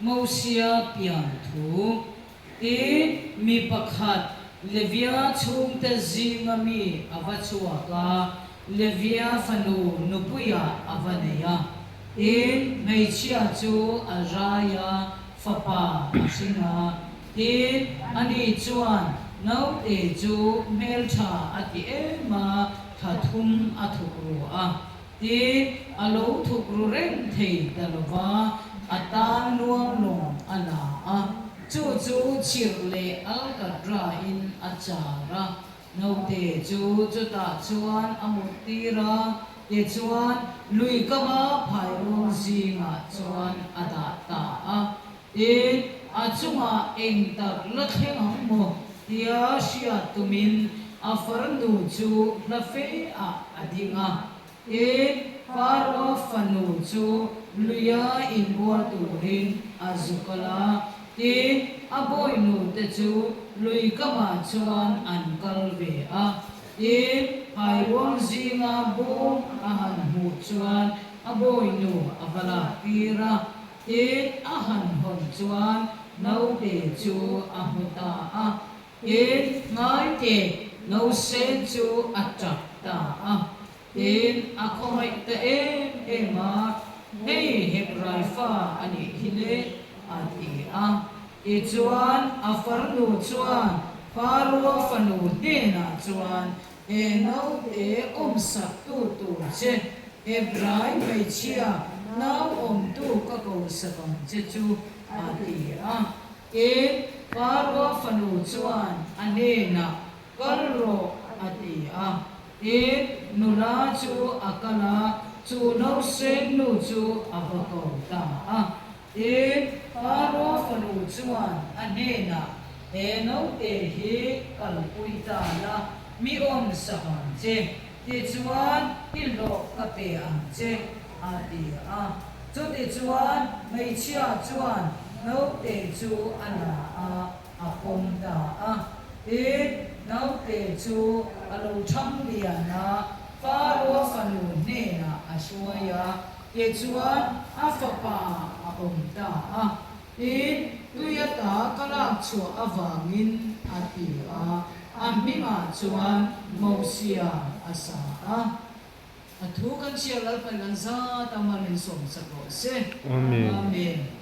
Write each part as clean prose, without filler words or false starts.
Mosia pian thu e mi pakhat levia chung te zingami avachua ka levia fanu nupuya avaneya in meichia chu araya fapa asina in ani chuan nau te chu meltha ati ema thathum athukru a in alo thukru rem thei talwa atan nuang long ana a chu chirle alkatra in achara no te chu ta chuan amutira te chuan lui kama phairong zinga chuan ada ta a in achunga engtak latheng mo tia sia tumin afarnu chu na fe a adinga in faro fanu chu luya inbua turin azukala in aboinu te chu lui kama chuan ankal ve a in phairong zinga bom ahan hu chuan aboinu avala pira in ahan hon chuan nau te chu ahuta a in ngai te nau sen chu atrak ta a in akhoi te ema hei hebrai fa ani hile ati a e chuan afarnu chuan faro fanu dena chuan e nau te sak tu che hebrai mai chia nau tu ka ko sakam che chu ati a e faro fanu chuan anena kalro ati a e nura chu akala chu no sen nu chu abako ta a e faro fanu chuan anena e no te hi kalpuita la mi sahan che te chuan hilo ka pe ang che ati a chu te chuan mai chia chuan no te chu ana a apom ta a e no te chu alo tham liana faro fanu nena aswaya ye chuan afapa apomta a in tuyata kalak chu awangin ati a amima chuan mosia asa a athu kan sialal palanza tamanin som sako se amen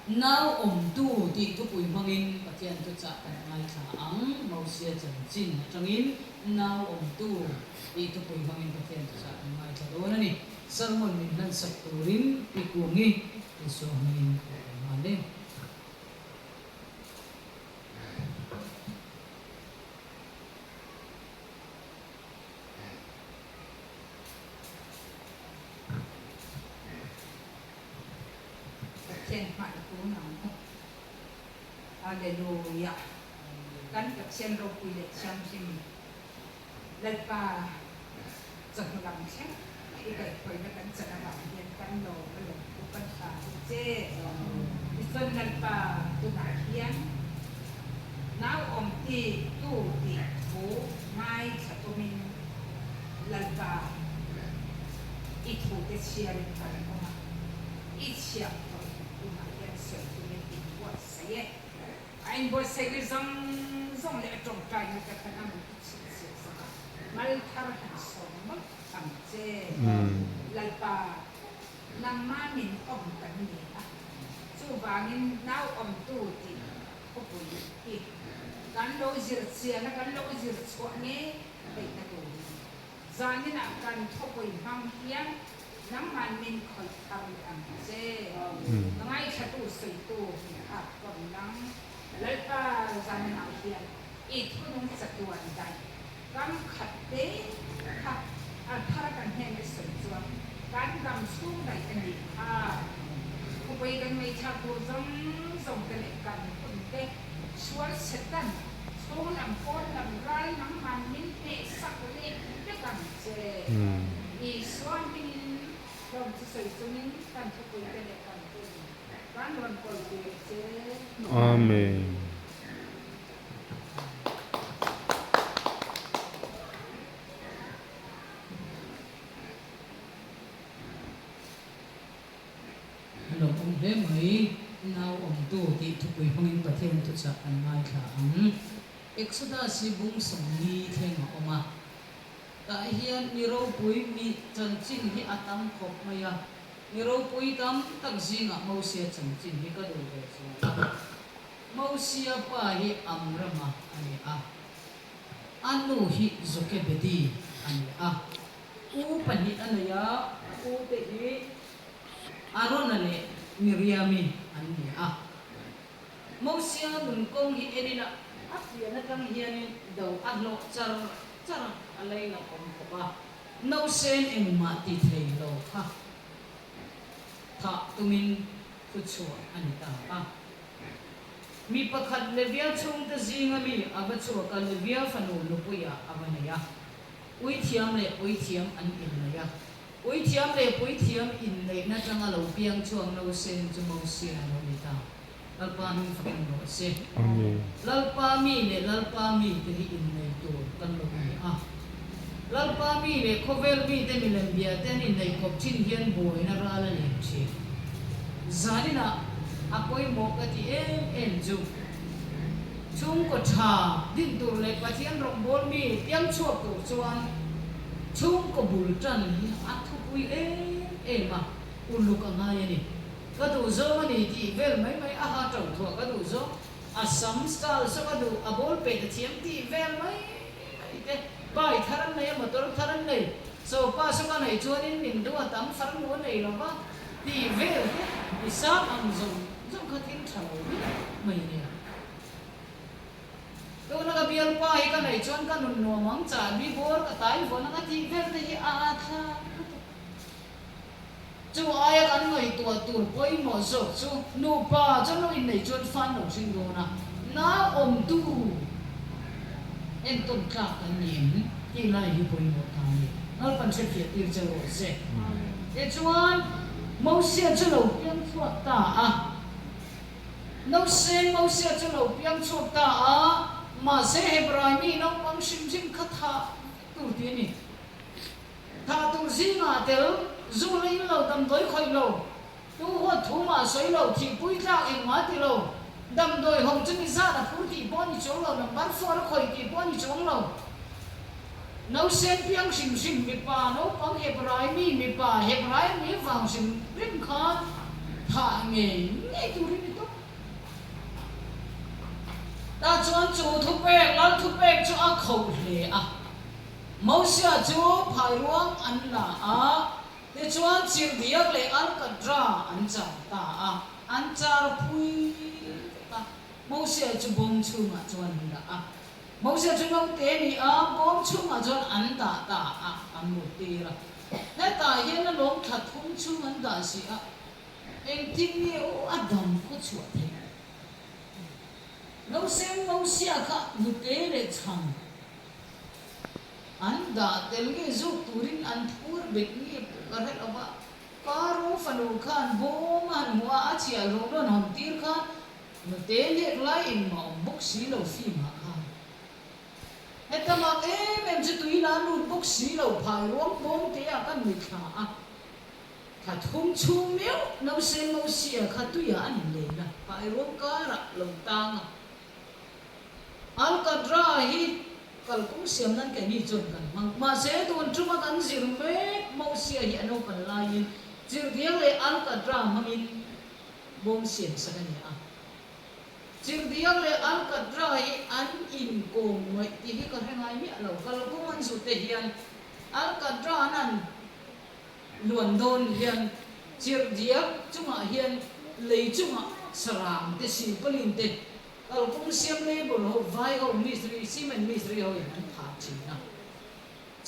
now tu ti tu pui mangin patian tu cha kan ngai tha ang mosia chanchin tangin now tu ti tu pui mangin patian tu cha kan ngai tha do ni sermon min nan sakturin ikungi iso min male trên mặt của nó Alleluia kan ka chen ro pi le cham sim le pa zak lam che i ka ko na kan cha na yen kan lo lo ku kan sa che i son le pa tu na hian now ti tu ti bu mai cha tu min le pa i tu te chia le pa ko ma i chia anh bố sẽ đi dòng lệ trồng cây như cái khả năng mal thar hẳn sống mất thầm chê lại bà nằm ma mình ông tận nhỉ chú vàng nào ông tu thì có bùi thì gắn lối diệt xe nó gắn lối diệt chỗ nhé vậy là đủ giờ như là cần thâu bùi mang hiến nắm man mình khỏi thầm thầm chê ngay cả tu sấy tu à còn nắng lấy pa zaman nào hiền ít hơn những sự tuần đại cam khát tế khát thà cần hẹn cái sự tuần cam cầm xuống đại cái gì cô bây giờ mấy cha cô giống cái này cần phân tế suốt sẽ tận số làm con làm rai nắm man mình để sắc lên cái cần chế ý suốt mình trong sự tuần cần cho cô cái này cần Amen. Hello. le mai nau om tu ti thu pui hongin pathian tu cha an mai tha ang Exodus si bung song ni thenga oma ta hian ni ro pui mi chan chin hi atam khop maya ni ro pui tam tak zinga Moses chan chin hi ka do ve so Moses pa hi amrama ani a anu hi zokebedi ani a u pani anaya u te hi Aaron ale Miriami ani a Moses nun kong hi enina Asia na kang hianin daw adlo char alay na kom ko ba no sen en mati thei lo ha tha tumin khuchua anita a mi pakhat levia chung ta zinga mi abachu ka levia fanu lupuya amanaya ui thiam le ui thiam an in na ya ui thiam le pui thiam in le na changa lo piang chuang no sen chu mo sia no nita lalpa mi fakin no se Amen. lalpa mi te hi in nei to kan lo ni a lalpa mi le khovel mi te mi lem bia te ni nei kop chin hian boi na ra la lem chi zanina apoi mo ka ti en ju chung ko tha din tur le pathian rong bol mi piang chuak tu chuan chung ko bul tan hi a thu pui ma uluk anga yani ka tu zo ni ti vel mai a ha tau thua ka tu zo Assam style so ka tu a bol pe ta thiam ti vel mai te bai tharan nei motor tharan nei so pa so ka nei chuan in ning du tam far mu nei lo ba ti vel ni sa ang zo ka tin thau mai ne to na ka bial pa hi ka nei chuan ka nun no mang cha bi bor ka tai bo na ka ti vel te hi a tha chu ai kan ngai tua tur poi mo zo chu nu pa cho no in nei chuan fan no sing do na om tu en tom ka kan nim ti lai hi poi mo ta ni al pan che phi tir che ro se e chuan mo sia chu lo piang chuak ta a no sen mo sia chu lo piang chuak ta a ma se hebrai mi no pang sim kha tha tu ti ni tha tu zinga tel zu lấy lâu đâm tới khơi lâu tu hoa thú mà sấy lâu thì bụi ra em má thì lâu đâm đôi hồng chân ra là phun thì bọn đi chỗ lâu đâm bắn phô nó khơi thì bọn đi chỗ lâu nấu sen piang sim mi pa nấu pang hebrai mi vào sim rim khan thả nghề nghe tu rim tu ta chọn chủ thu bèc cho a khẩu lệ à mau xia chú phải ruang ăn là à te chuan chir diak le al ka dra an cha ta a an char pui ta mo sia chu bom chu ma chuan da a mo sia chu no te ni a bom chu ma chuan an ta a an mu te ra na ta hian na lom that thum chu an da si a eng tin ni o adam ko chu the no sem mo sia kha mu te le chang an da tel ge zu turin an thur bek ni karet aba karo fanu khan bom han wa achia lo don ham tir khan no te le lai in ma bok si lo fi ma khan heta ma em chu tui la nu bok si lo phai rom bom te a kan mi kha a kha thum chu meu no sen mo sia kha tu ya an le na phai rom ka ra lo tang al ka dra hi kal kum siam nan ke ni chon kan ma se ton chuma kan zir me mo sia hi ano kan lai zir diang le al ka dra mamin bom siam sa kan ya zir diang le al ka dra hi an in ko moi ti hi ka hengai mi lo kal kum an su te hian al ka dra nan luan don hian zir diang chuma hian lei chuma sarang te si palin te kal kum siam le bol ho vai ho misri simen misri ho an pha chi na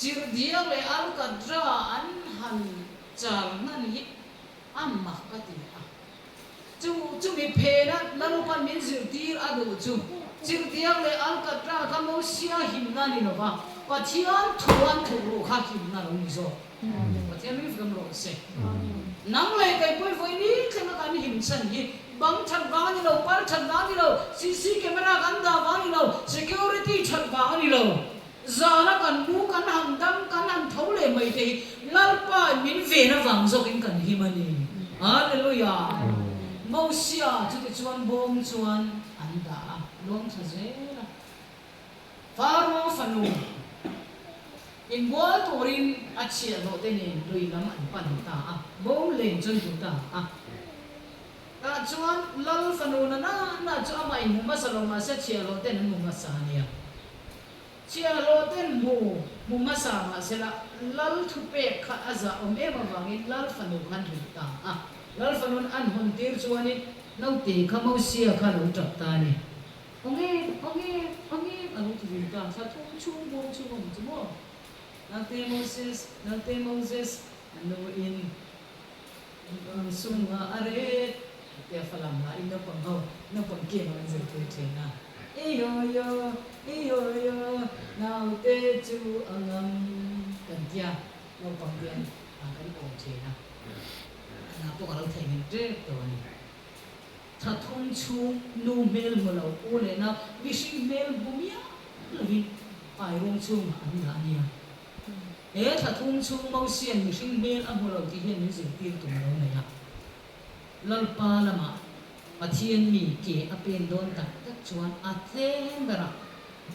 chir diang le al ka dra an han char nan hi amma ka ti a chu mi phe na lanu pan min zir tir adu chu chir diang le al ka dra ka mo sia him na ni no ba pathian thuan thu ro kha him na lo ni zo pathian mi fam lo se nang le kai poi voi ni thema kan him san hi bang chat wang ni lo par chat wang ni lo CC camera kan da wang ni lo security chat wang ni lo zana kan bu kan ham dam kan han thau le mai te lalpa min ve na wang zo kin kan hi mani hallelujah mau sia chu ti chuan bom chuan an da lom tha zela faro fanu in bol torin achia lo te ne lui lam an pan ta bom len chon tu ta ta chuan lal fanu na chu amai mu ma salo ma se chia lo te mu ma sa nia chia lo ten mu ma sa ma se la lal thu pe kha aza om e ma wangin lal fanu khan ru ta lal fanu an hon tir chuani nau te kha mau sia kha lo tap ta ni onge anu tu ta sa chu bom chu mo Nante Moses, anu in sunga are, dia falam la ina pangau, na pangke na zai tu na. Iyo, now te chu angam kantia, na pangkian angkan pangke na. Na po kalau thengin te to ni. Tha thong chu nu mel molau ole na vishi mel bumia, lawi ai rong chu ma ani ania. Tha thung chung mau sian mi hring mel a holo ti hian ni zin tir tum lo nei a lalpa lama pathian mi ke a pen don tak chuan a tlem bara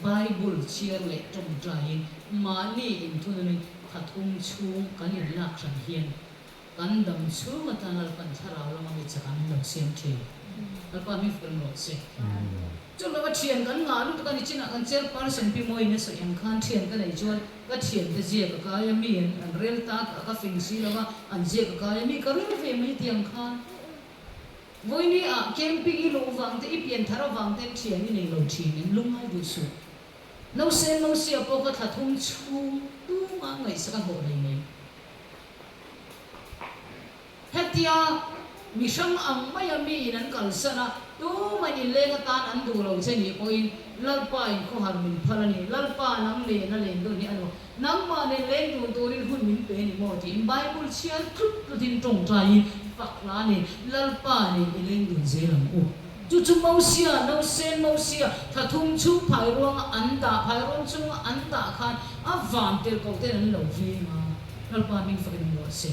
bible chiar le tom train mani in thunani tha thung chung kan in lak ran hian kan dam chu mata lalpan thara lama mi chakan lo siam the lalpa mi ful lo se chung lo thian kan nga lu kan china kan cher person pi moi ne so yang khan thian kan ai chuan ka thian te je ka ya mi an rel ta ka fing si lawa an je ka ya mi ka rel ve mai tiang khan voi ni a camping i lo wang te i pian thara wang te thian ni nei lo thi nin lungai du su no se po ka tha thum chu tu ma ngai sa ka ho nei nei hetia mi sang ang maya mi nan kal sana tu mani le ka tan an du lo che ni ko in lalpa in ko har min phalani lalpa nang le na len do ni ano nang ma ne len du to rin hun min pe ni mo ti in bible chian krup to din tong trai pak la ni lalpa ni len du je lam u chu mau sia no sen mau sia tha thum chu phai rong an da phai rong chu an da khan a van tel ko te an lo vi ma lalpa min fa ni mo se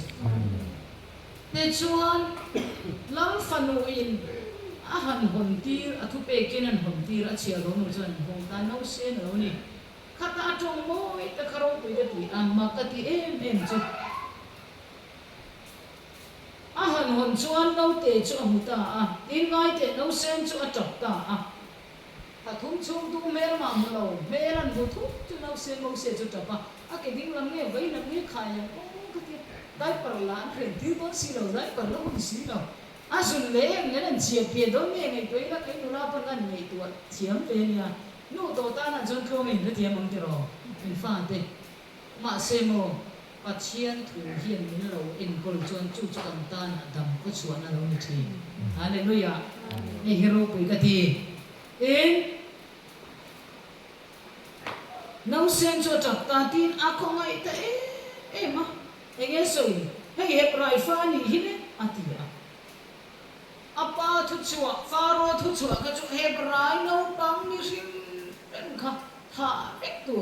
te chuan lam fanu in ahan hontir athu pe kenan hontir a chia ro no chan hong ta no se no ni khata tong moi ta kharo pui de tui amma ka ti em chu ahan hon chuan no te chu amuta tin ngai te no sen chu a chok ta ta thum chung tu mer ma mu lo meran bu thu chu no sen mo se chu chapa a ke ding lam ne vai lam ne khaya ko ka ti dai par la khren ti bon si lo dai par lo si lo asun le ngelen chia pie don me ngai toi la kai nula pan kan nei tu chiam pe nia nu to ta na jon ko min de tiam ang ti ro in fa te ma se mo pathian thu hian min lo in kol chon chu chu kam ta na dam ko chuan na lo ni thi hallelujah ni hero pui ka ti in nau sen cho chak ta tin a ko ngai ta e ma enge soi hei he prai fa ni hine atia apa thu chua faro thu chua ka chu hebrai no pang ni sim pen kha tha ek tu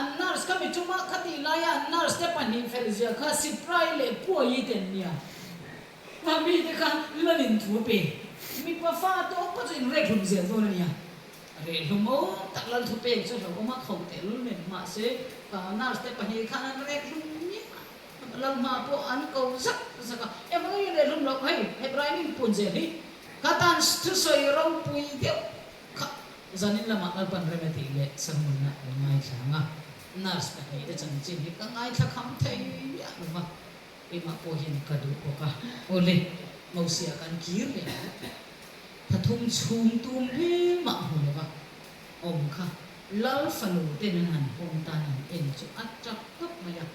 annars ka mi chuma khati la ya annars te pani felzia kha siprai le po yi ten nia ma mi de kha lanin thu pe mi pa fa to ko chu in re khum zia zo nia re lumo tak lan thu pe chu ro ma khom te lu men ma se ka annars te pani kha nan re khum lam ma po an ko sak saka e mo ye le lum lo hai Ibrahim pun je hi katan stu soi ro pui de kha zanin lama al pan re meti le samun na ngai sanga nas pa ni de chan chin hi ka ngai tha kham thai ya ma e ma po hin ka du ko ka ole mo sia kan kir le pathum chum tum he ma hu le ba om kha lal fanu te nan han hom ta nan en chu atrak kap ma ya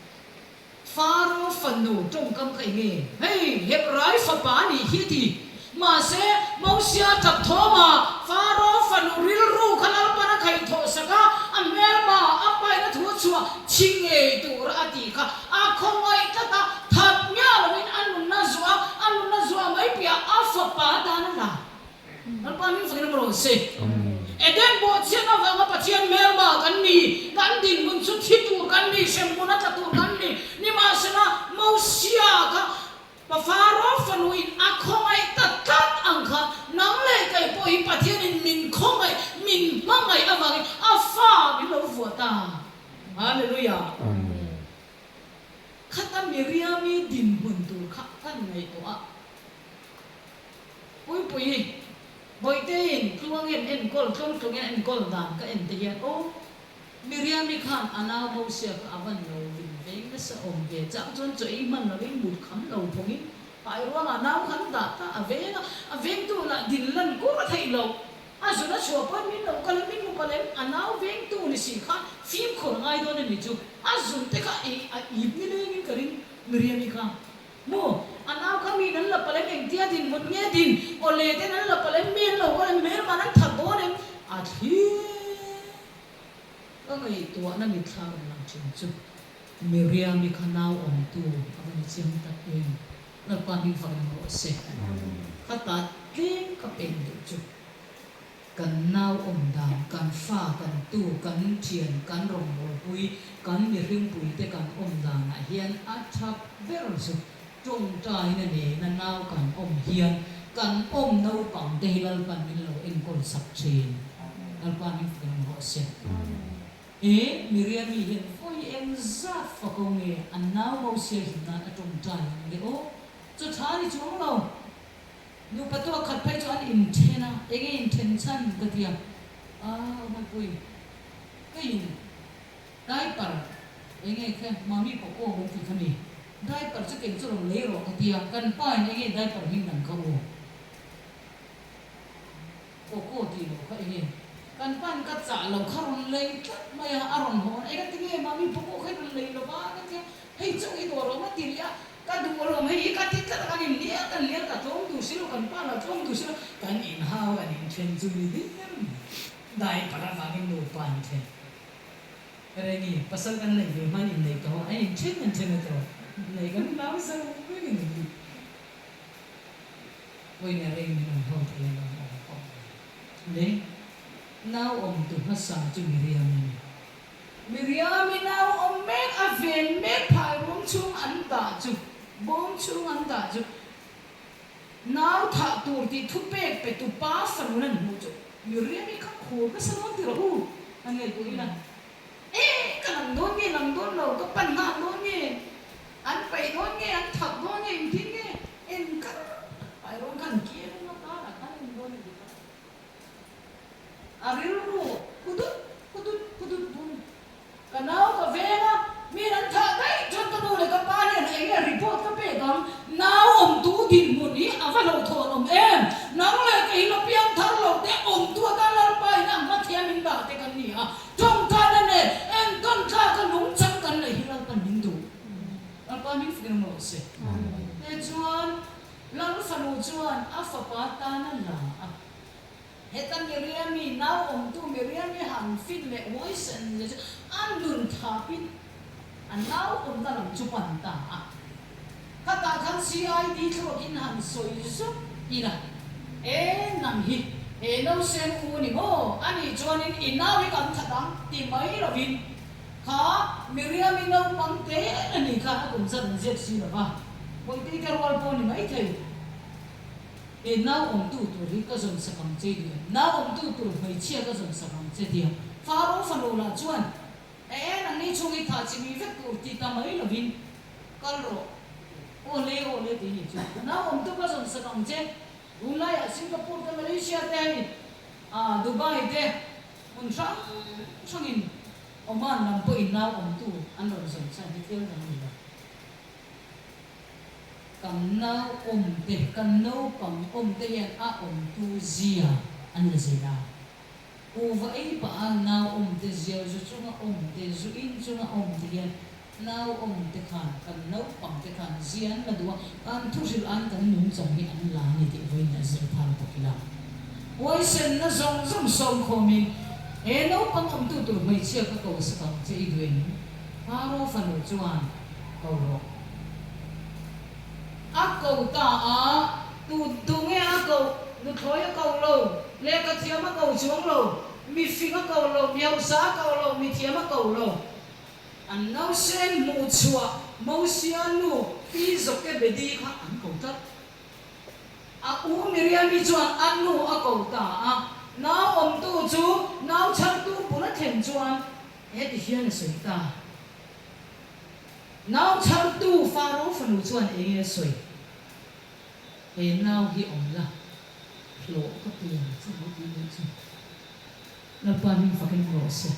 faro fanu trong kam kai nge hey hebrai fa pa ni hi ti ma se mo sia tap thoma faro fanu ril ru khala pa na khai tho saka amer ma apai na thu chua chinge tu ra ati kha a khongai ta ta thap nya lo in anun na zua mai pia afa pa ta na la al pa mi fa mo se eden bo chena wa ma pathian melma kan ni kan din mun chu thitu kan ni sem mona ta tu kan ni ma sana mo sia ka pa faro fanu in a khongai ta ta hallelujah 아멘. khata Miriami din buntur kan ngai to a pui boitein kluangin en kol klongin en kol dan ka en te o Miriami khan ana mo sia ka avan lo vin veng sa om ve chang chon choi man lo vin mut kham lo phongin pai ro ma nau khan da ta aveng tu la din lan ko thai lo azuna chua pon min lo kal min mo palem anau veng tu ni si kha phim khon ngai do ni chu azun te ka i ni le ni karin Miriami khan mo anau kami nan la palem eng tia din mut nge din o le te nan la palem min lo ko mer ma nan thak bo nem a thi ngai tu na mi thar lang chin chu Miriami khanau om tu avani chim ta em la pa mi fa mo se khata king ka pen du chu kan nau om dam kan fa kan tu kan thian kan rong bol pui kan mi ring pui te kan om dam na hian a thap ber su trong trai na ne na nau kan om hian kan om nau pang te hilal pan min lo en kol sak chin al pa mi fa mo se Miriami hian foi em zat fa ko nge an nau mo se na trong trai le o chu thari chung lo nu pato khat pai chuan in thena ege in then chan ka tia ma pui ka in dai par ege kha mami ko ko hon ti khani dai par chu ken chu le ro ka tia kan pa ege dai par hin nan ka o ko ti lo ka ege kan pan ka cha lo kharon le tlat maya aron ho ege ti nge mami ko ko khai le lo ba ka tia hei chu i do ro ma ti ya ka du lo mai ka ti ta kan in lia kan lia ka thong du silo kan pa la thong du silo kan in hao kan in chen chu ni di dai para va kin lo pan the re ni pasal kan nei ve man in nei to ai in chen to nei kan lao sa ve ni ni oi ne re ni no ho the la ho le now om tu hasa chu Miriam now om mek a ven mek phai rum chung an da chu bom chung an da chu now tha tur ti thu pek pe tu pa san nan mu chu Miriam ka kho ka san ti ro an ngai ku ina ka nan don lo ka pan na don nge an pai don nge an thak don nge in tin nge en ka pai ron kan ki na ta na kan don ni ariru kudut bun kanau ka vena mi nan tha dai chon ka du le ka pa ne na enge report ka pe kam now om tu din mu ni avalo thon om em nang le ka hilo piang thar lo te om tu ka lar pa ina ma thia min ba te kan ni ha chong tha na ne en kan tha ka nung chang kan le hilal pan min du al pa min fgen mo se ne chuan lar fa nu chuan a fa pa ta na la hetan Miriami now om tu Miriami han fit le voice and an dun thapin an now om ta lam chu pan ta kata kan CID thro in han soi su ina nam hi no sen u ni mo ani chuan in inawi kan thadang ti mai rovin kha Miriami no pang te ani kha kun san jet si la ba boi ti ka rol po ni mai thei now om tu ri ka zon sakam che dia now om tu mai chia ka zon sakam che dia faro fano la chuan nang ni chungi tha chi mi vek tur ti ta mai lovin kalro ole ti ni chu now om tu ka zon sakam che ulai Singapore te Malaysia te Dubai te un changin oman lam po in now om tu an ro zon sa ni tel na ni kan nau pang om te yan om tu zia an la zela over ai pa nau om te zia zu chunga om te zu in chunga om te yan nau om te khan kan nau pang te khan zian la duwa kan thu sil an kan nun chang ni an la ni te voi na zir thar to kila wai sen na zong som khomi nau pang om tu mai chia ka ko sa kam che i duen paro fanu chuan ko ro ako ta tu nghe ako nu thoi ako lo le ka thiam ako chuang lo mi fing ako lo mi au sa ako lo mi thiam ako lo an nau sen mu chua mo sian nu pi zok ke bedi kha an ko ta u Miriam mi chuan an nu ako ta na om tu chu nau chang tu pula them chuan he ti hian sei ta now char tu faro fanu chuan enge soi e now hi om la lo ka pian chu ho ti ni chu na pa min fakin ro se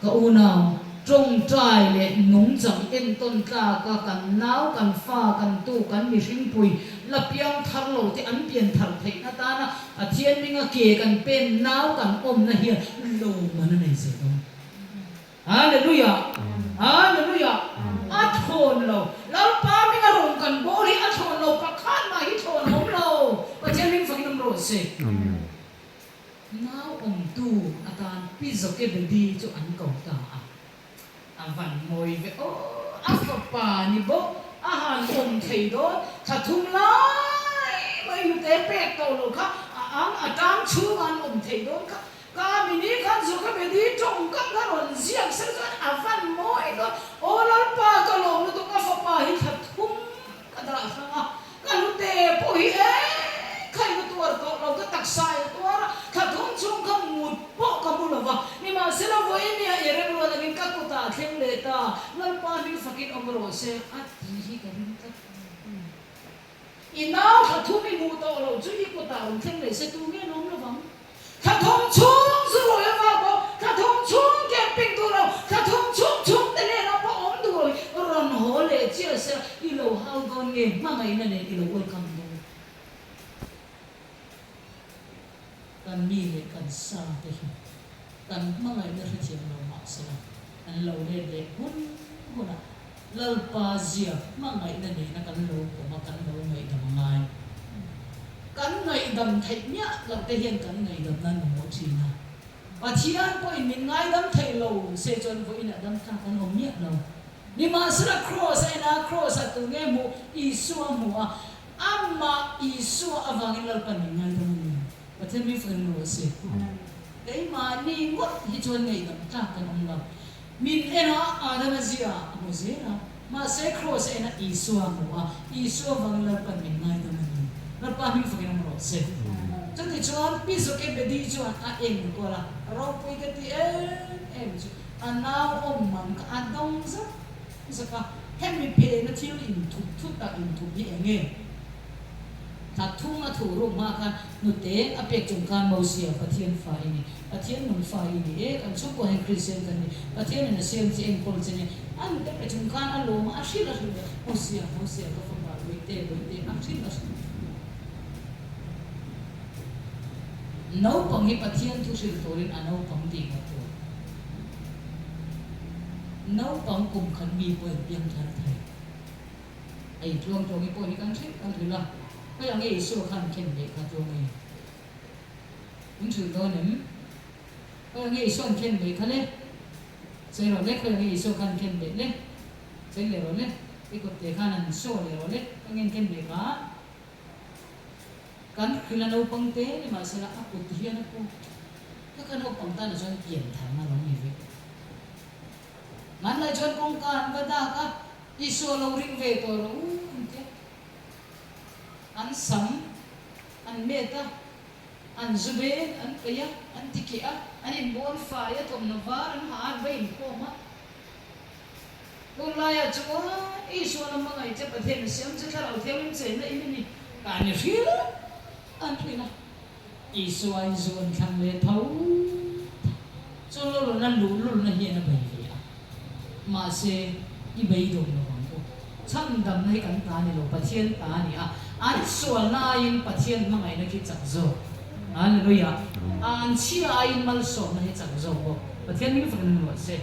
ka u nào trong trai le nung chang en ton tla ka kan nau kan fa kan tu kan mi hring pui la piang thar lo ti an pian thar thei na ta na a thian minga ke kan pen nau kan om na hian lo man nei se dong hallelujah hallelujah a thon lo lo pa minga rong kan bori a thon lo pa khan ma hi thon hom lo pa thian min fakin ro se Amen. nau om tu atan pi zo ke be di chu an ko ta van mồi về ô áp vào bà ni bố han om thầy đó thà thung lại mấy lúc té bẹt tàu rồi khác tam chú ăn om thầy đó khác cả mình đi khăn rồi các bạn đi trồng các cái rồi riêng sẽ có van mồi đó ô lắm bà cái lồng nó tụi các phật bà hi thà thung cái đó sao cái lúc té bố hi khai cái tuổi đóเราก็ตักใส่ตัวถ้าทุ่งชุ่มขมุดปอกขมุดหรอวะนี่มาเสร็จแล้ววันนี้เอเรื่องเราเนี่ยก็กุตาเที่ยงเลยตานั่นป้านี่ฟักกินอมโรเซ่อัดที่กันนี่ก็อีน้าถ้าทุ่งมีมูโตเราจุยกุตาเราเที่ยงเลยเสร็จตัวนี้น้องระวังถ้าทุ่งชุ่มสุดเลยว่าบอกถ้าทุ่งชุ่มแกปิ้งตัวเราถ้าทุ่งชุ่มแต่เนี่ยเราป้าอมตัวเราร้อนหัวเลยเจ้าเสียอีเราหาตอนเงี้ยมาไงนั่นเองอีเราเวลคัมกันมีเลยกันซาไปกันเมื่อไงเมื่อเทียมเราหมาสละอันเราเล่นเด็กหุ่นอ่ะเราปาเจียเมื่อไงนั่นเองนะกันเราผมมากันเราไงทำไงกันไงดำไทยเนี่ยเราได้เห็นกันไงดำนั่นหมดทีนะว่าที่นั่นพออินไงดำไทยเราเสียจนพออินดำข้างกันผมเนี่ยเรานี่มาสละครอสไอ้นะครอสตัวเงี้ยมูอีสัวมูอ่ะอามาอีสัวอวังเราเป็นยังไงตรงนี้ประเทศมีฝืนรู้สิไอ้มานี่วัดที่ชวนไงกันจากกันองเรามินเอ็นะอาดามเซียโมเสนะมาเซคโรสเอ็นะอีสัวมัวอีสัววังเราเป็นยังไงตรงนี้เราป้ามีฝืนรู้สิจนที่ชวนพิสุเก็บดีชวนเองก็ละเราไปกันที่เอ็มชวนน้าอมมันก็ดงซะสักแค่มีเพลงที่อินทุกทุกตาอินทุกที่เองถ้าทุ่งมาถูรูปมากันนุเตะอเปกจงการโมเสียประเทศไฟนี่ประเทศหนุนไฟนี่กันชุกว่าให้คริสเตียนกันนี่ประเทศนั้นเสียงที่เอ็นโคลเจนี่อันเตะจงการอารมณ์อาชีพละสุดโมเสียก็ฟังว่าวิเตอาชีพละสุดน้าปังให้ประเทศทุกสิ่งตัวนี้น้าปังดีกว่าตัวน้าปังกลุ่มขันมีป่วยเพียงทางไทยไอ้ช่วงตรงนี้ป่วยนี่กันใช่กันถือละก็ยังไงสู้ขันเข้มเด็กกันตรงนี้มันถือตัวหนึ่งก็ยังไงสู้เข้มเด็กกันเลยเสียเราเล็กก็ยังไงสู้ขันเข้มเด็กเลยเสียเราเล็กที่กดเด็กขันนั้นสู้เราเล็กก็ยังเข้มเด็กกันคือเราปังเต้นี่มาเสียละกุฏิเรียนนะกูถ้ากันเราปังตาเราจะเปลี่ยนทางมาลองนี่เว้ยมันเลยจนกองการก็ได้ก็อิสุเราริงเวตัวเราอันสัมอันเมตตาอันจุเบนอันเกียอันติกิอาอันอินบอนฟ้าตอมนวาอันหาเวนโคมาตัวลายจัวอิสุเราไม่ไงจะประเทศเสียมจะถ้าเราเที่ยวมันเสียนะอินี่การนี่ฟิลอันที่นะอิสุอันทางเลเท้าจนเรานั่นรู้นั่นเฮียนะไปเลยมาเสียอีใบดงนะฟังกูช่างดำให้กันตานี่เราประเทศตานี่อันส่วนนายประเทศมั่งไงนะคิดจักโจอันรู้ยังอันชีอายินมัลส่งนะคิดจักโจบ่ประเทศนี้ฟังนึกว่าเสร็จ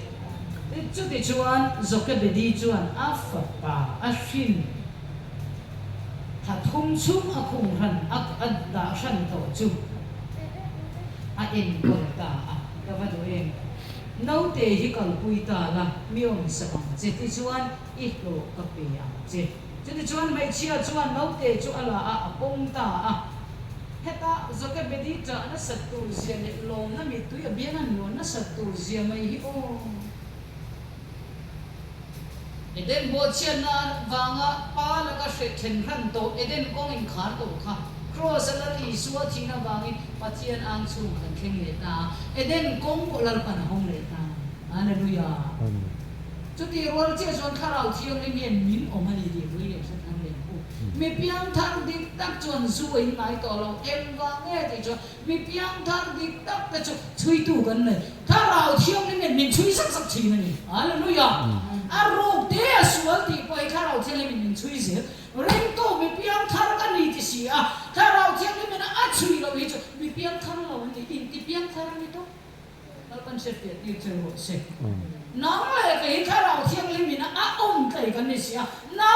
จุดที่ชวนจบกันดีชวนอัฟปาอัฟฟินถ้าทุ่มชุ่มอักคงรันอัดดาชันโตจุเอ็นกอตาก็ว่าตัวเองน้าเตะที่กัลปุยตาละมีองค์สมังเจที่ชวนอีกโลกเปียเจจุดชวนไม่เชื่อชวนน้าเตะชวนละปงตาเฮต้าจบกันไปดีจ้านั่นสัตว์ตัวเสียเนี่ยลมนั่นมีตัวอย่างเบี้ยนั่นนั่นสัตว์ตัวเสียไม่ฮิโอเด่นโบเชียนนั่นวางป้าแล้วก็เสร็จเห็นขันโตเด่นกองอินขาโตค่ะครอสละอีสัวที่นั่นวางอินปัจเจียนอังสูงขันเข่งเลตาเด่นกองโบลาปันห้องเลตาฮาเลลูยา จุดที่รัวเจ้าชวนข้าเราเที่ยงเลยเนี่ยมิ้นออกมาดีๆเลยสักครั้งเลยมีเพียงทางดิบตักจวนสวยไหนต่อเราเอ็มวางแง่ที่จวนมีเพียงทางดิบตักแต่จวนช่วยตู้กันเลยถ้าเราเที่ยงเลยเนี่ยมิ้นช่วยสักทีนั่นเองฮาเลลูยาอารมณ์เดียสวดที่ไปข้าเราเที่ยงเลยมิ้นช่วยเสียเร่งโตมีเพียงทางกันนี่ที่เสียถ้าเราเที่ยงเลยมิ้นช่วยเราอีกมีเพียงทางเราเนี่ยอินที่เพียงทางนี่ต้องเราเป็นเสถียรที่จะรู้เสกน้องเลยก็เห็นข้าเราเที่ยงเลยมิ้นใครกันนี่เสียน้า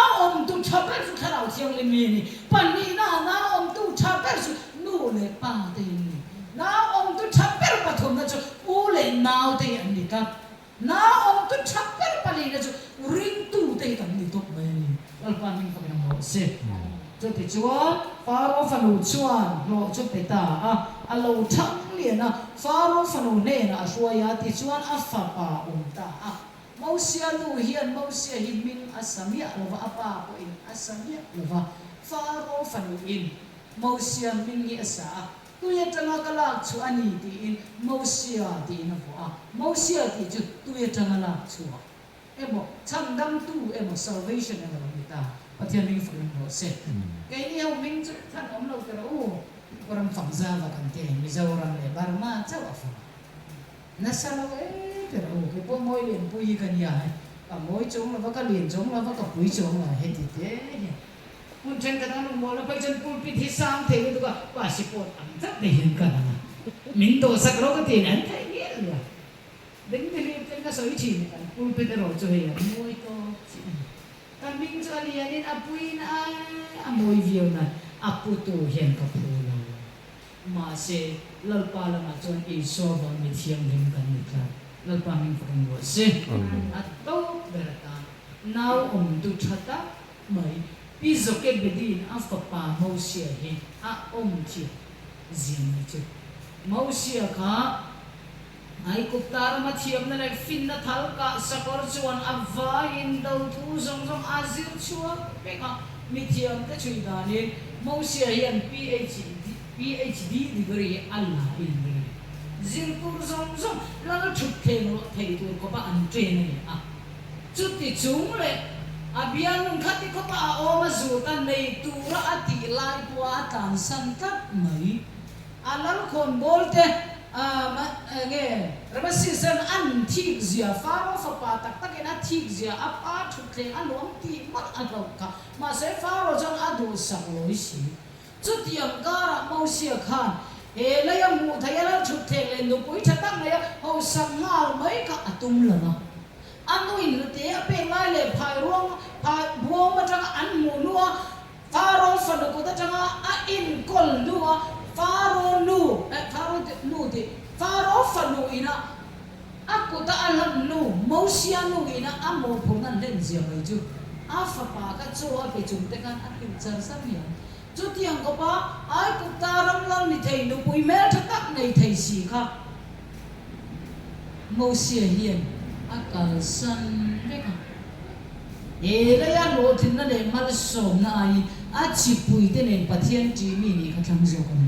ตู้ชอบแบบสุดข้าเราเที่ยงเลยมิ้นปันนี้น้าตู้ชอบแบบสุดนู่นเลยป้าเต็มน้าตู้ชอบแบบปฐมนะจ๊ะอูเลยน้าเต็มนี่ครับน้าตู้ชอบแบบปลีนะจ๊ะริงตู้เต็มกันนี่ตกไปนี่เราปานิ่งฟังน้ำเสียจุดที่ชวนฟาโรฟันูชวนรอจุดไปตาเราทั้งเรียนฟาโรฟันูเนี่ยช่วยที่ชวนฟ้าป่าตามาเสียลูเฮียนมาเสียหินมินอาสามีเราว่าป้าก็อินอาสามีเราว่าฟาโรฟันูอินมาเสียมินเฮียสาตัวยัจังกะลักชัวนี่ที่อินมาเสียที่นะพอมาเสียที่จุดตัวยัจังกะลักชัวช่างดำตู้salvation เราไม่ตาปฏิญาณฝังเราเสร็จแค่นี้เรามิ่งจุดท่านเราก็รู้orang fangza bahkan tiang bisa orang lebar macam apa nasala pero ke po moi lien pui kan ya moi chong la ka lien chong la ka pui chong la he ti te mun chen ka nang mo la pa chen pulpit hi sam the tu ka pa si pot ang chap de hin ka na min do sak ro ka ti nan thai ye la ding de li chen ka soi chi kan pulpit ro cho he moi to kan min cho ali anin apui na moi view na apu tu hian ka phu mà sẽ lal pa la ma chon e so ba mi thiam lim kan ni kla lal pa min phang wo se at to berata now tu thata mai pi zo ke bedin af pa mo sia he chi zin ni chu mo sia kha ai ku tar ma thiam na lai fin na thal ka sakor chuan avwa in do thu zong zong azil chua pe ka mi thiam ta chui da ni mo sia hian PhD degree Allah ilmi zilkur zong la chuk the no thei tu ko ba an train ni chút thì chúng le abian khati ko pa o ma zu ta nei tu ra ati lai kwa tan san tat mai alal kon bolte ma nge rama season an thik zia faro fa pa tak tak na thik zia apa thuk the alom ti mat alo ka ma se faro jong adu sa loi si chút tiang gara mau sia khan e la yang mu thaya la thuk the le nu pui tha tak le ho sam ngal mai ka atum la na anu in te ape ngai le phai ruang phai buang ma tang an mu lua faro fa no ko ta tang a in kol lua faro nu faro fa nu ina aku ta alam nu mau sia nu ina amo purnan len zia mai ju a fa pa ka cho a pe chung te kan a pin char sam ya chút tiang ko pa ai ku ta ram lang ni thei nu pui me tha tak nei thei si kha mo sia hian akal san le ka e la ya lo thin na le mal som na ai a chi pui te nen pathian chi mi ni kha thang zo kan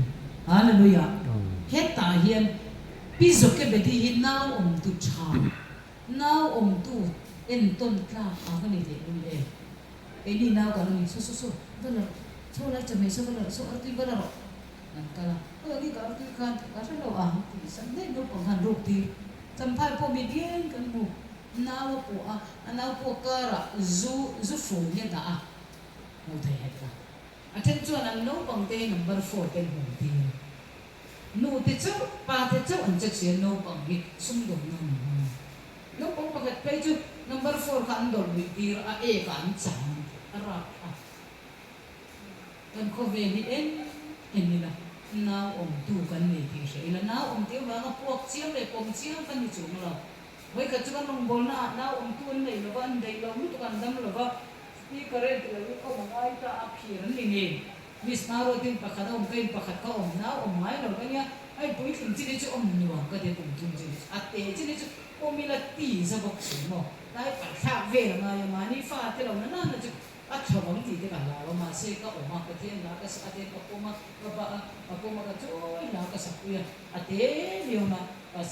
hallelujah he ta hian pi zo ke be di hin now tu cha now tu en ton kla a ka ni de lu le e ni now ka ni so da la so la chame so la so arti bala ro nan kala ni ka arti kan ka sa lo ti san de no pang han ruk ti sampai po midien kan mo naw po naw po kara zu fu ya da mo thai het ka attention an no pang te number 4 ten mo ti no te chau pa te chau an chak se no pang gi sum do no pang pakat pe chu number 4 kan dol mi ti a e kan chang ara kan ko ve ni en ni la now tu kan ni ti se ila now ti ba ka puak chiam le pom chiam kan ni chu la wai ka chuan long bol na now tu nei lo ban dei lo mu kan dam lo ba ni kare ti lo ko ma ai ta a phir ni ni mis na ro tin pakhat kai pakhat ka now mai lo ka ya ai pui thin chi ni chu ni wa ka te tum tum chi a te chi ni chu mi la ti sa bok chu mo dai pa tha ve ma ya ma ni fa te lo na na chu a thawang ti te ka la ma se ka ma ka the na ka sa te ka ma ka ba ko ma ka choi na ka sa kuya a te ni ma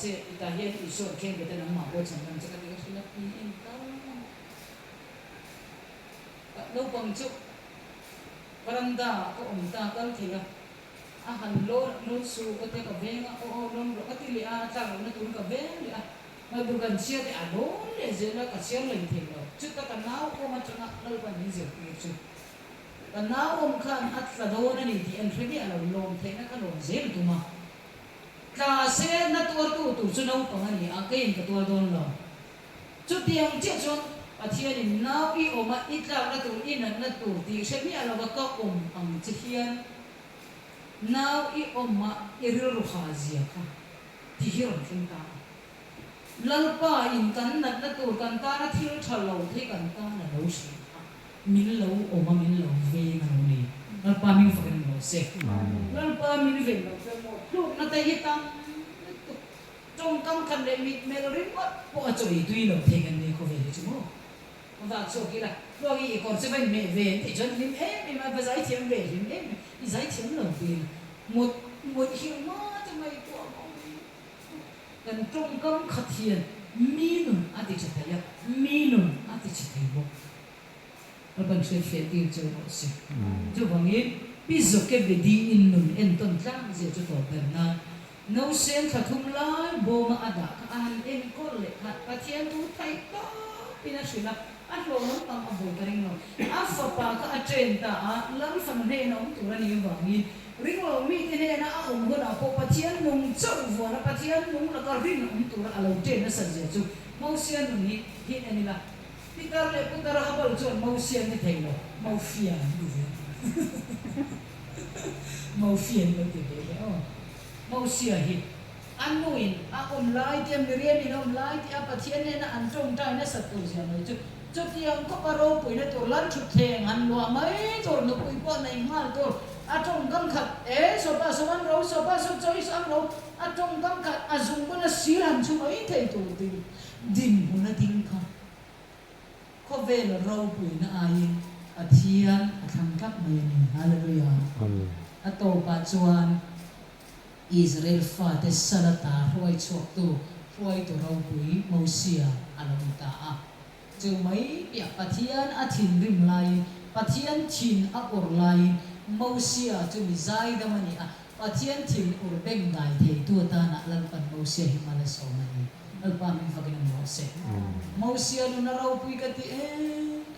se ita hian isor khen ke te na ma ko chan nan cha ka ti ka sila pi in ta no pang chu baranda ko ta kal thila a han lo no su ko te ka venga o nom ro ka ti li a ta na tun ka ven li a ma du kan sia te a lo le je la ka sia le the lo chu ta ka nau ko ma changa lo pa ni je ni chu ka nau om khan at sa do na ni ti en thri a lo lom the na ka lo je tu ma ka se na tu chu no pa ni a ke in ka tu don lo chu tiang che chu a thia ni nau i o ma i tla na tu in na tu ti se mi a lo ka ang che hian now I oma iril ruhazia ka tihiron kinta lalpa in kan nat na tur kan ta na thil thalo the kan ta na lo si min lo oma min lo ve na ni lalpa min fakin lo se lalpa min ve lo se mo lu na ta hitang trong kam kan le mit me rin wat po a choi tui lo the kan ni ko ve chu mo va so ki la lo gi ko se vai me ve ti jon lim mi ma va zai thiam ve lim i zai thiam lo ve một hiệu mà cho mày của ông gần trong cấm khát hiền minun ati chỉ thấy minun ati chỉ thấy bộ nó bằng chuyện phê tiêu cho nó sẽ cho bằng ấy bây giờ cái về đi in nun en tuần trăng gì cho tổ bền na nấu sen khát thùng lai bồ mà ada anh em có lệ hạt bát thiên tu thay to pina suy là anh lo nó tăng abo cái ring nó anh phật pa cái trên ta lắm phần này nó cũng tụi anh bằng ấy ring lo mi te ne na om go na po pathian nung chau vo na pathian nung la ka ring om tu ra lo te na sa je chu mau sian ni hi ani la pitar le putar ha bal chon mau sian ni thei lo mau fian du mau fian lo te be o mau sia hi an nuin a om lai tiam ni rian ni om lai ti a pathian ne na an tong tai na sa tu sia no chu chu tiang ko ka ro pui na tur lan chu theng han lo mai tur no pui po nei mal tur atong gam khat sopa soman ro sopa so choi sang ro atong gam khat azung ko na siran chu mai thei tu din bu na ding kha ko ve lo ro pui na ai athian athang kap mai ni hallelujah Amen. ato pa chuan Israel fa te salata hoi chuak tu hoi to ro pui mosia along ta a chu mai ya pathian athin rim lai pathian thin a or lai Mosia tu mizai da mani a pathian thil ur beng dai the tu ta na lan pan Mosia himala so mani alpa min fakin mo se Mosia nu na raw pui ka ti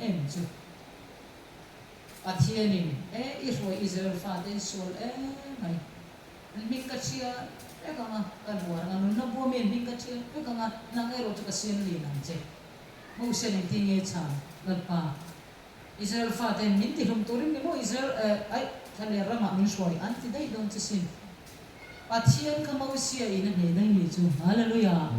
em chu pathian in Israel Israel fa den sol mai min ka chia ka ma kan war na na bo men min ka chia ka ma na ngai ro tu ka sen li nan che Mosia ni ti nge cha alpa Israel fa ten min ti hum turin ni mo Israel ai thale rama min shoi an ti dai don chisin pathian ka Mosia in ne dai ni chu hallelujah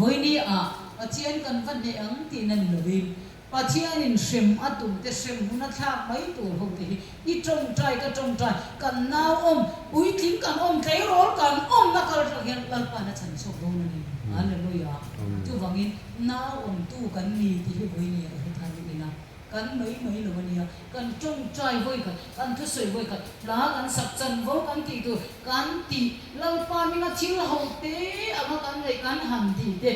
voini a pathian kan van ne ang ti nan lovin pathian in shem atum te shem huna tha mai tu ho te I trong trai ka trong trai kan nau om ui tim kan om kai rol kan om na kal ra gen lal pa na chan so do ni hallelujah tu wangin nau om tu kan ni ti voini a he than ni na kan mấy lo mania kan trong trai voi kan thu soi voi la kan sak chan vo kan ti tu kan ti lau pa mi na chil ho te ama kan le kan ham ti te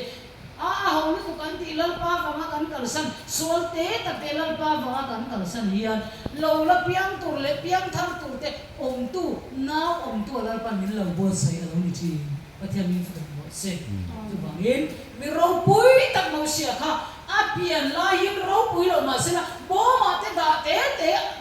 ho ni ko kan ti lau pa va kan kal san sol te ta te lau pa va kan kal san hian lo la piang tur le piang thar tur te om tu nau om tu lau pa min lo bo sai lo ni chi pathian min fa bo se tu bangin mi ro pui tak mau sia kha apian la him ro pui lo ma sela bo ma te da te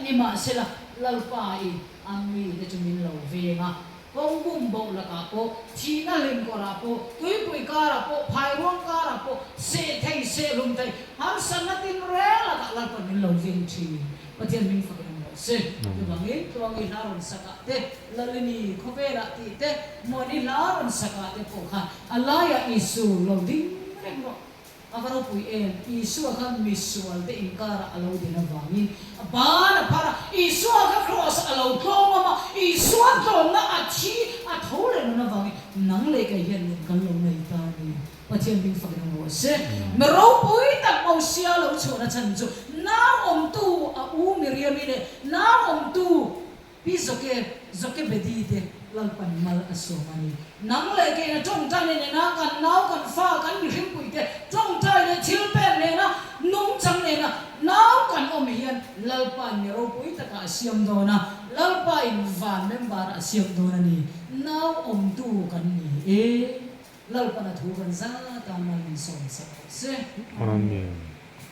ni ma sela lalpa I ami de chumin lo ve nga kong bum bo la ka po thi na lim ko ra po tui pui ka ra po phai rong ka ra po se thei se lum thei har san na tin re la ka la pa min lo vin thi pathian min fa ka mo se tu bangin tu ngi na ron saka te lalini khovera ti te mo ni la ron saka te po kha alaya isu lo ding reng ro avaro pui isu kan misual te inkara alo din awangin abana para isu ka cross alo tlong ma isu tlong na achi athole na wangin nang le ka hian kan lo nei ta ni pathian bin fa na mo se mero pui tak mo sia lo chona chan chu na om tu a u miriam ine na om tu pi zoke bedi de lalpan mal asomani nang le ke na trong ta ne na kan nau kan fa kan mi him pui te trong ta ne chil pen ne na nung chang ne na nau kan om hian lalpa ni ro pui taka siam dona lalpa in van member siam dona ni now tu kan ni lalpa na thu kan za ta man som se 아멘.